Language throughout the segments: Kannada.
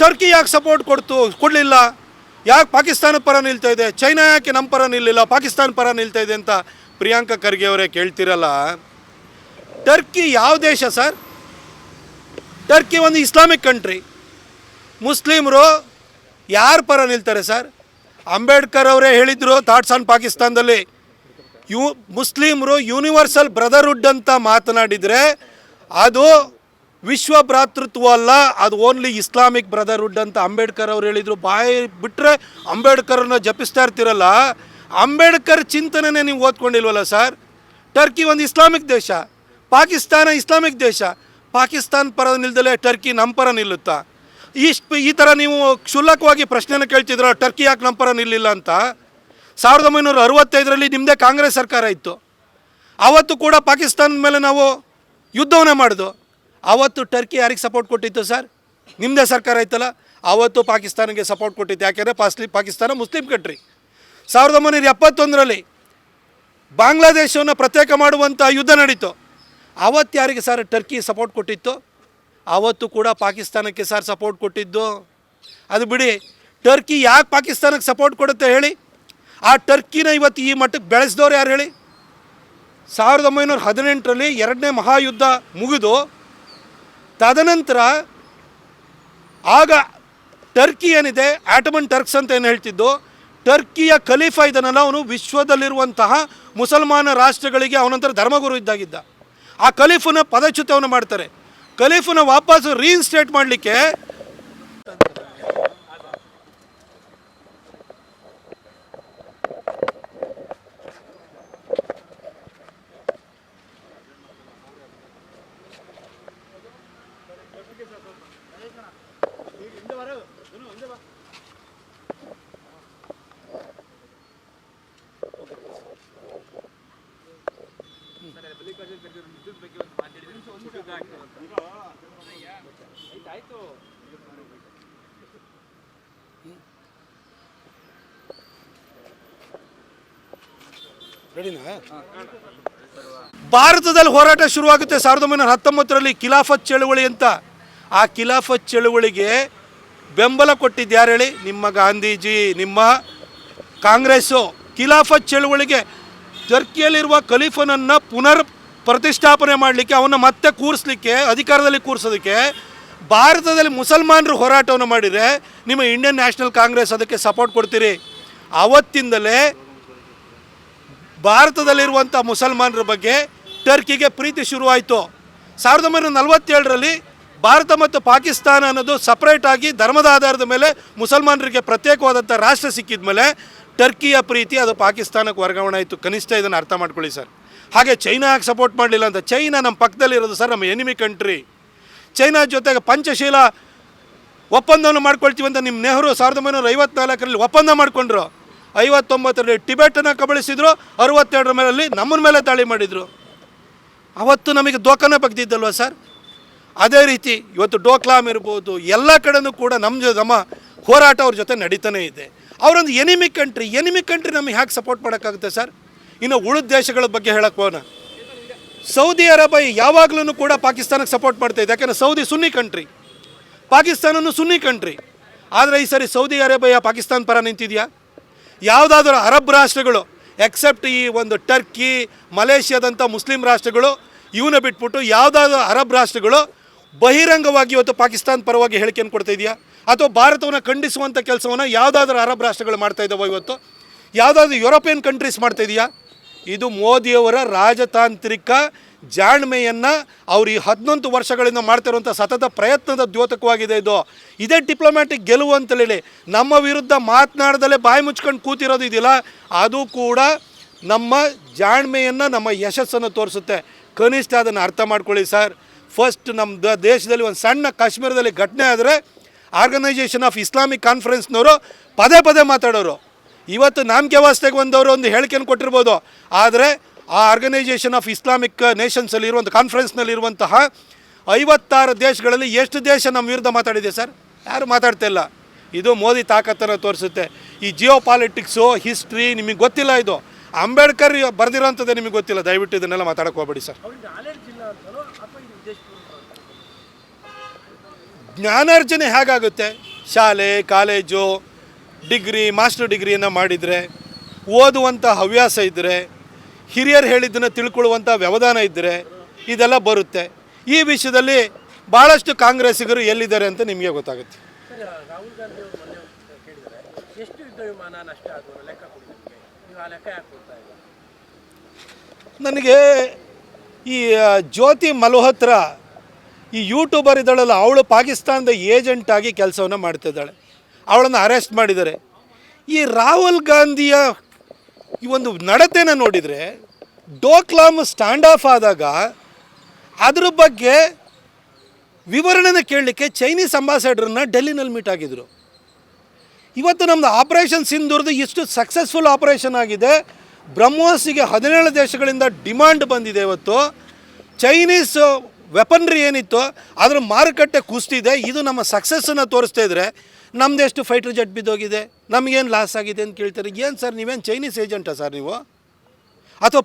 ಟರ್ಕಿ ಯಾಕೆ ಸಪೋರ್ಟ್ ಕೊಡಲಿಲ್ಲ? ಯಾಕೆ ಪಾಕಿಸ್ತಾನದ ಪರ ನಿಲ್ತಾ ಇದೆ? ಚೈನಾ ಯಾಕೆ ನಮ್ಮ ಪರ ನಿಲ್ಲಿಲ್ಲ, ಪಾಕಿಸ್ತಾನ ಪರ ನಿಲ್ತಾ ಇದೆ ಅಂತ ಪ್ರಿಯಾಂಕಾ ಖರ್ಗೆ ಅವರೇ ಕೇಳ್ತಿರಲ್ಲ. ಟರ್ಕಿ ಯಾವ ದೇಶ ಸರ್? ಟರ್ಕಿ ಒಂದು ಇಸ್ಲಾಮಿಕ್ ಕಂಟ್ರಿ. ಮುಸ್ಲಿಮರು ಯಾರ ಪರ ನಿಲ್ತಾರೆ ಸರ್? ಅಂಬೇಡ್ಕರ್ ಅವರೇ ಹೇಳಿದರು ಥಾಟ್ಸ್ ಆನ್ ಪಾಕಿಸ್ತಾನದಲ್ಲಿ, ಮುಸ್ಲಿಮರು ಯೂನಿವರ್ಸಲ್ ಬ್ರದರ್ಹುಡ್ ಅಂತ ಮಾತನಾಡಿದರೆ ಅದು ವಿಶ್ವ ಭ್ರಾತೃತ್ವ ಅಲ್ಲ, ಅದು ಓನ್ಲಿ ಇಸ್ಲಾಮಿಕ್ ಬ್ರದರ್ಹುಡ್ ಅಂತ ಅಂಬೇಡ್ಕರ್ ಅವ್ರು ಹೇಳಿದರು. ಬಾಯಿ ಬಿಟ್ಟರೆ ಅಂಬೇಡ್ಕರ್ನ ಜಪಿಸ್ತಾ ಇರ್ತಿರಲ್ಲ, ಅಂಬೇಡ್ಕರ್ ಚಿಂತನೆನೇ ನೀವು ಓದ್ಕೊಂಡಿಲ್ವಲ್ಲ ಸರ್? ಟರ್ಕಿ ಒಂದು ಇಸ್ಲಾಮಿಕ್ ದೇಶ, ಪಾಕಿಸ್ತಾನ ಇಸ್ಲಾಮಿಕ್ ದೇಶ. ಪಾಕಿಸ್ತಾನ ಪರ ನಿಲ್ದಲೇ ಟರ್ಕಿ ನಮ್ಮ ಪರ ನಿಲ್ಲುತ್ತಾ? ಈ ಥರ ನೀವು ಕ್ಷುಲ್ಲಕವಾಗಿ ಪ್ರಶ್ನೆನ ಕೇಳ್ತಿದ್ರ, ಟರ್ಕಿ ಯಾಕೆ ನಮ್ಮ ಪರ ನಿಲ್ಲಿಲ್ಲ ಅಂತ. 1965ರಲ್ಲಿ ನಿಮ್ಮದೇ ಕಾಂಗ್ರೆಸ್ ಸರ್ಕಾರ ಇತ್ತು. ಆವತ್ತು ಕೂಡ ಪಾಕಿಸ್ತಾನದ ಮೇಲೆ ನಾವು ಯುದ್ಧವನ್ನೇ ಮಾಡಿದು. ಆವತ್ತು ಟರ್ಕಿ ಯಾರಿಗೆ ಸಪೋರ್ಟ್ ಕೊಟ್ಟಿತ್ತು ಸರ್? ನಿಮ್ಮದೇ ಸರ್ಕಾರ ಇತ್ತಲ್ಲ, ಆವತ್ತು ಪಾಕಿಸ್ತಾನಕ್ಕೆ ಸಪೋರ್ಟ್ ಕೊಟ್ಟಿತ್ತು. ಯಾಕೆಂದರೆ ಪಾಕಿಸ್ತಾನ ಮುಸ್ಲಿಂ ಕಂಟ್ರಿ. 1971ರಲ್ಲಿ ಬಾಂಗ್ಲಾದೇಶವನ್ನು ಪ್ರತ್ಯೇಕ ಮಾಡುವಂಥ ಯುದ್ಧ ನಡೀತು. ಆವತ್ತು ಯಾರಿಗೆ ಸರ್ ಟರ್ಕಿ ಸಪೋರ್ಟ್ ಕೊಟ್ಟಿತ್ತು? ಆವತ್ತು ಕೂಡ ಪಾಕಿಸ್ತಾನಕ್ಕೆ ಸರ್ ಸಪೋರ್ಟ್ ಕೊಟ್ಟಿದ್ದು. ಅದು ಬಿಡಿ, ಟರ್ಕಿ ಯಾಕೆ ಪಾಕಿಸ್ತಾನಕ್ಕೆ ಸಪೋರ್ಟ್ ಕೊಡುತ್ತೆ ಹೇಳಿ? ಆ ಟರ್ಕಿನ ಇವತ್ತು ಈ ಮಟ್ಟಕ್ಕೆ ಬೆಳೆಸಿದವ್ರು ಯಾರು ಹೇಳಿ? 1918ರಲ್ಲಿ ಎರಡನೇ ಮಹಾಯುದ್ಧ ಮುಗಿದು ತದನಂತರ ಆಗ ಟರ್ಕಿ ಏನಿದೆ, ಆಟಮನ್ ಟರ್ಕ್ಸ್ ಅಂತ ಏನು ಹೇಳ್ತಿದ್ದು, ಟರ್ಕಿಯ ಖಲೀಫಾ ಇದನ್ನೆಲ್ಲ ಅವನು ವಿಶ್ವದಲ್ಲಿರುವಂತಹ ಮುಸಲ್ಮಾನ ರಾಷ್ಟ್ರಗಳಿಗೆ ಅವನಂತರ ಧರ್ಮಗುರು ಇದ್ದಾಗಿದ್ದ. ಆ ಖಲೀಫನ ಪದಚ್ಯುತವನ್ನು ಮಾಡ್ತಾರೆ. ಖಲೀಫನ ವಾಪಸ್ ರೀಇನ್ಸ್ಟೇಟ್ ಮಾಡಲಿಕ್ಕೆ ಭಾರತದಲ್ಲಿ ಹೋರಾಟ ಶುರುವಾಗುತ್ತೆ 1919ರಲ್ಲಿ ಖಿಲಾಫತ್ ಚಳುವಳಿ ಅಂತ. ಆ ಖಿಲಾಫತ್ ಚಳುವಳಿಗೆ ಬೆಂಬಲ ಕೊಟ್ಟಿದ್ದು ಯಾರು ಹೇಳಿ? ನಿಮ್ಮ ಗಾಂಧೀಜಿ, ನಿಮ್ಮ ಕಾಂಗ್ರೆಸ್ಸು. ಖಿಲಾಫತ್ ಚಳುವಳಿಗೆ ಟರ್ಕಿಯಲ್ಲಿರುವ ಖಲೀಫನನ್ನು ಪುನರ್ ಪ್ರತಿಷ್ಠಾಪನೆ ಮಾಡಲಿಕ್ಕೆ, ಅವನ್ನ ಮತ್ತೆ ಕೂರಿಸ್ಲಿಕ್ಕೆ, ಅಧಿಕಾರದಲ್ಲಿ ಕೂರಿಸೋದಕ್ಕೆ ಭಾರತದಲ್ಲಿ ಮುಸಲ್ಮಾನರು ಹೋರಾಟವನ್ನು ಮಾಡಿದರೆ ನಿಮ್ಮ ಇಂಡಿಯನ್ ನ್ಯಾಷನಲ್ ಕಾಂಗ್ರೆಸ್ ಅದಕ್ಕೆ ಸಪೋರ್ಟ್ ಕೊಡ್ತೀರಿ. ಆವತ್ತಿಂದಲೇ ಭಾರತದಲ್ಲಿರುವಂಥ ಮುಸಲ್ಮಾನರ ಬಗ್ಗೆ ಟರ್ಕಿಗೆ ಪ್ರೀತಿ ಶುರುವಾಯಿತು. 1947ರಲ್ಲಿ ಭಾರತ ಮತ್ತು ಪಾಕಿಸ್ತಾನ ಅನ್ನೋದು ಸಪ್ರೇಟಾಗಿ ಧರ್ಮದ ಆಧಾರದ ಮೇಲೆ ಮುಸಲ್ಮಾನರಿಗೆ ಪ್ರತ್ಯೇಕವಾದಂಥ ರಾಷ್ಟ್ರ ಸಿಕ್ಕಿದ ಮೇಲೆ ಟರ್ಕಿಯ ಪ್ರೀತಿ ಅದು ಪಾಕಿಸ್ತಾನಕ್ಕೆ ವರ್ಗಾವಣೆ ಆಯಿತು. ಕನಿಷ್ಠ ಇದನ್ನು ಅರ್ಥ ಮಾಡ್ಕೊಳ್ಳಿ ಸರ್. ಹಾಗೆ ಚೈನಾ ಯಾಕೆ ಸಪೋರ್ಟ್ ಮಾಡಲಿಲ್ಲ ಅಂತ? ಚೈನಾ ನಮ್ಮ ಪಕ್ಕದಲ್ಲಿರೋದು ಸರ್, ನಮ್ಮ ಎನಿಮಿ ಕಂಟ್ರಿ. ಚೈನಾ ಜೊತೆಗೆ ಪಂಚಶೀಲ ಒಪ್ಪಂದವನ್ನು ಮಾಡ್ಕೊಳ್ತೀವಿ ಅಂತ ನಿಮ್ಮ ನೆಹರು 1954ರಲ್ಲಿ ಒಪ್ಪಂದ ಮಾಡಿಕೊಂಡ್ರು. 59ರಲ್ಲಿ ಟಿಬೆಟನ್ನು ಕಬಳಿಸಿದ್ರು, 62ರ ಮೇಲೆ ನಮ್ಮನ ಮೇಲೆ ದಾಳಿ ಮಾಡಿದರು. ಅವತ್ತು ನಮಗೆ ದೋಖಾನೆ ಬಗ್ದಿದ್ದಲ್ವ ಸರ್? ಅದೇ ರೀತಿ ಇವತ್ತು ಡೋಕ್ಲಾಮ್ ಇರ್ಬೋದು, ಎಲ್ಲ ಕಡೆನೂ ಕೂಡ ನಮ್ಮ ಹೋರಾಟ ಅವ್ರ ಜೊತೆ ನಡೀತಾನೆ ಇದೆ. ಅವರೊಂದು ಎನಿಮಿ ಕಂಟ್ರಿ ನಮಗೆ ಹ್ಯಾಕೆ ಸಪೋರ್ಟ್ ಮಾಡೋಕ್ಕಾಗುತ್ತೆ ಸರ್? ಇನ್ನು ಉಳಿದ ದೇಶಗಳ ಬಗ್ಗೆ ಹೇಳಕ್ಕೆ ಹೋಗೋಣ. ಸೌದಿ ಅರೇಬಿಯಾ ಯಾವಾಗಲೂ ಕೂಡ ಪಾಕಿಸ್ತಾನಕ್ಕೆ ಸಪೋರ್ಟ್ ಮಾಡ್ತಾಯಿದೆ. ಯಾಕೆಂದರೆ ಸೌದಿ ಸುನ್ನಿ ಕಂಟ್ರಿ, ಪಾಕಿಸ್ತಾನನೂ ಸುನ್ನಿ ಕಂಟ್ರಿ. ಆದರೆ ಈ ಸರಿ ಸೌದಿ ಅರೇಬಿಯಾ ಪಾಕಿಸ್ತಾನ ಪರ ನಿಂತಿದೆಯಾ? ಯಾವುದಾದ್ರೂ ಅರಬ್ ರಾಷ್ಟ್ರಗಳು ಎಕ್ಸೆಪ್ಟ್ ಈ ಒಂದು ಟರ್ಕಿ, ಮಲೇಷ್ಯಾದಂಥ ಮುಸ್ಲಿಂ ರಾಷ್ಟ್ರಗಳು ಇವನ್ನ ಬಿಟ್ಬಿಟ್ಟು ಯಾವುದಾದ್ರೂ ಅರಬ್ ರಾಷ್ಟ್ರಗಳು ಬಹಿರಂಗವಾಗಿ ಇವತ್ತು ಪಾಕಿಸ್ತಾನ ಪರವಾಗಿ ಹೇಳಿಕೆಯನ್ನು ಕೊಡ್ತಾ ಇದೆಯಾ? ಅಥವಾ ಭಾರತವನ್ನು ಖಂಡಿಸುವಂಥ ಕೆಲಸವನ್ನು ಯಾವುದಾದ್ರೂ ಅರಬ್ ರಾಷ್ಟ್ರಗಳು ಮಾಡ್ತಾ ಇದ್ದಾವೆ? ಇವತ್ತು ಯಾವುದಾದ್ರೂ ಯುರೋಪಿಯನ್ ಕಂಟ್ರೀಸ್ ಮಾಡ್ತಾ ಇದೆಯಾ? ಇದು ಮೋದಿಯವರ ರಾಜತಾಂತ್ರಿಕ ಜಾಣ್ಮೆಯನ್ನು ಅವರು ಈ 11 ವರ್ಷಗಳಿಂದ ಮಾಡ್ತಿರುವಂಥ ಸತತ ಪ್ರಯತ್ನದ ದ್ಯೋತಕವಾಗಿದೆ ಇದು. ಇದೇ ಡಿಪ್ಲೊಮ್ಯಾಟಿಕ್ ಗೆಲುವು ಅಂತೇಳಿ ನಮ್ಮ ವಿರುದ್ಧ ಮಾತನಾಡ್ದಲೇ ಬಾಯಿ ಮುಚ್ಕೊಂಡು ಕೂತಿರೋದು ಇದೆಯಲ್ಲ, ಅದು ಕೂಡ ನಮ್ಮ ಜಾಣ್ಮೆಯನ್ನು, ನಮ್ಮ ಯಶಸ್ಸನ್ನು ತೋರಿಸುತ್ತೆ. ಕನಿಷ್ಠ ಅದನ್ನು ಅರ್ಥ ಮಾಡ್ಕೊಳ್ಳಿ ಸರ್. ಫಸ್ಟ್ ನಮ್ಮ ದೇಶದಲ್ಲಿ ಒಂದು ಸಣ್ಣ ಕಾಶ್ಮೀರದಲ್ಲಿ ಘಟನೆ ಆದರೆ ಆರ್ಗನೈಜೇಷನ್ ಆಫ್ ಇಸ್ಲಾಮಿಕ್ ಕಾನ್ಫರೆನ್ಸ್ನವರು ಪದೇ ಮಾತಾಡೋರು. ಇವತ್ತು ನಾಮಕೆ ವಾಸ್ತೆಗೆ ಬಂದವರು ಒಂದು ಹೇಳಿಕೆಯನ್ನು ಕೊಟ್ಟಿರ್ಬೋದು, ಆದರೆ ಆ ಆರ್ಗನೈಜೇಷನ್ ಆಫ್ ಇಸ್ಲಾಮಿಕ್ ನೇಷನ್ಸಲ್ಲಿ ಇರುವಂಥ ಕಾನ್ಫರೆನ್ಸ್ನಲ್ಲಿರುವಂತಹ 56 ದೇಶಗಳಲ್ಲಿ ಎಷ್ಟು ದೇಶ ನಮ್ಮ ವಿರುದ್ಧ ಮಾತಾಡಿದೆ ಸರ್? ಯಾರು ಮಾತಾಡ್ತಾ ಇಲ್ಲ. ಇದು ಮೋದಿ ತಾಕತ್ತನ್ನು ತೋರಿಸುತ್ತೆ. ಈ ಜಿಯೋ ಪಾಲಿಟಿಕ್ಸು, ಹಿಸ್ಟ್ರಿ ನಿಮಗೆ ಗೊತ್ತಿಲ್ಲ. ಇದು ಅಂಬೇಡ್ಕರ್ ಬರೆದಿರೋಂಥದ್ದೇ ನಿಮಗೆ ಗೊತ್ತಿಲ್ಲ. ದಯವಿಟ್ಟು ಇದನ್ನೆಲ್ಲ ಮಾತಾಡೋಕೆ ಹೋಗ್ಬೇಡಿ ಸರ್. ಜ್ಞಾನಾರ್ಜನೆ ಹೇಗಾಗುತ್ತೆ? ಶಾಲೆ ಕಾಲೇಜು ಡಿಗ್ರಿ ಮಾಸ್ಟರ್ ಡಿಗ್ರಿಯನ್ನು ಮಾಡಿದರೆ, ಓದುವಂಥ ಹವ್ಯಾಸ ಇದ್ದರೆ, ಹಿರಿಯರು ಹೇಳಿದ್ದನ್ನು ತಿಳ್ಕೊಳ್ಳುವಂಥ ವ್ಯವಧಾನ ಇದ್ದರೆ ಇದೆಲ್ಲ ಬರುತ್ತೆ. ಈ ವಿಷಯದಲ್ಲಿ ಭಾಳಷ್ಟು ಕಾಂಗ್ರೆಸ್ಸಿಗರು ಎಲ್ಲಿದ್ದಾರೆ ಅಂತ ನಿಮಗೆ ಗೊತ್ತಾಗುತ್ತೆ. ರಾಹುಲ್ ಗಾಂಧಿ ಅವರು ಮೊನ್ನೆ ಕೇಳಿದರೆ ಎಷ್ಟು ಯುದ್ಧ ವಿಮಾನ ನಷ್ಟ ಆಗುವ ಲೆಕ್ಕ ಕೊಡಿ, ನೀವು ಆ ಲೆಕ್ಕ ಯಾಕೆ ಕೊಡ್ತಾ ಇಲ್ಲ? ನನಗೆ ಈ ಜ್ಯೋತಿ ಮಲ್ಹೋತ್ರ ಈ ಯೂಟ್ಯೂಬರ್ ಇದ್ದಾಳಲ್ಲ, ಅವಳು ಪಾಕಿಸ್ತಾನದ ಏಜೆಂಟಾಗಿ ಕೆಲಸವನ್ನು ಮಾಡ್ತಿದ್ದಾಳೆ. ಅವಳನ್ನು ಅರೆಸ್ಟ್ ಮಾಡಿದ್ದಾರೆ. ಈ ರಾಹುಲ್ ಗಾಂಧಿಯ ಈ ಒಂದು ನಡತೆನ ನೋಡಿದರೆ, ಡೋಕ್ಲಾಮ್ ಸ್ಟ್ಯಾಂಡ್ ಆಫ್ ಆದಾಗ ಅದ್ರ ಬಗ್ಗೆ ವಿವರಣೆನ ಕೇಳಲಿಕ್ಕೆ ಚೈನೀಸ್ ಅಂಬಾಸಡರ್ನ ಡೆಲ್ಲಿನಲ್ಲಿ ಮೀಟ್ ಆಗಿದ್ರು. ಇವತ್ತು ನಮ್ಮದು ಆಪರೇಷನ್ ಸಿಂಧೂರ್ದು ಇಷ್ಟು ಸಕ್ಸಸ್ಫುಲ್ ಆಪರೇಷನ್ ಆಗಿದೆ. ಬ್ರಹ್ಮೋಸ್ಗೆ 17 ದೇಶಗಳಿಂದ ಡಿಮಾಂಡ್ ಬಂದಿದೆ. ಇವತ್ತು ಚೈನೀಸ್ ವೆಪನ್ರಿ ಏನಿತ್ತು ಅದರ ಮಾರುಕಟ್ಟೆ ಕುಸ್ತಿದೆ. ಇದು ನಮ್ಮ ಸಕ್ಸಸ್ಸನ್ನು ತೋರಿಸ್ತಾ ಇದ್ರೆ ನಮ್ಮದು ಎಷ್ಟು ಫೈಟರ್ ಜೆಟ್ ಬಿದ್ದೋಗಿದೆ, ನಮಗೇನು ಲಾಸ್ ಆಗಿದೆ ಅಂತ ಕೇಳ್ತಾರೆ. ಏನು ಸರ್, ನೀವೇನು ಚೈನೀಸ್ ಏಜೆಂಟಾ ಸರ್ ನೀವು, ಅಥವಾ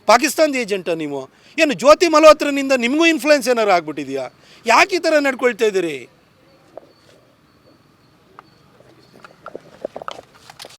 ಪಾಕಿಸ್ತಾನದ ಏಜೆಂಟಾ ನೀವು? ಏನು ಜ್ಯೋತಿ ಮಲ್ಹೋತ್ರನಿಂದ ನಿಮಗೂ ಇನ್ಫ್ಲುಯೆನ್ಸ್ ಏನಾರು ಆಗ್ಬಿಟ್ಟಿದೆಯಾ? ಯಾಕೆ ಈ ಥರ ನಡ್ಕೊಳ್ತಾ ಇದ್ದೀರಿ?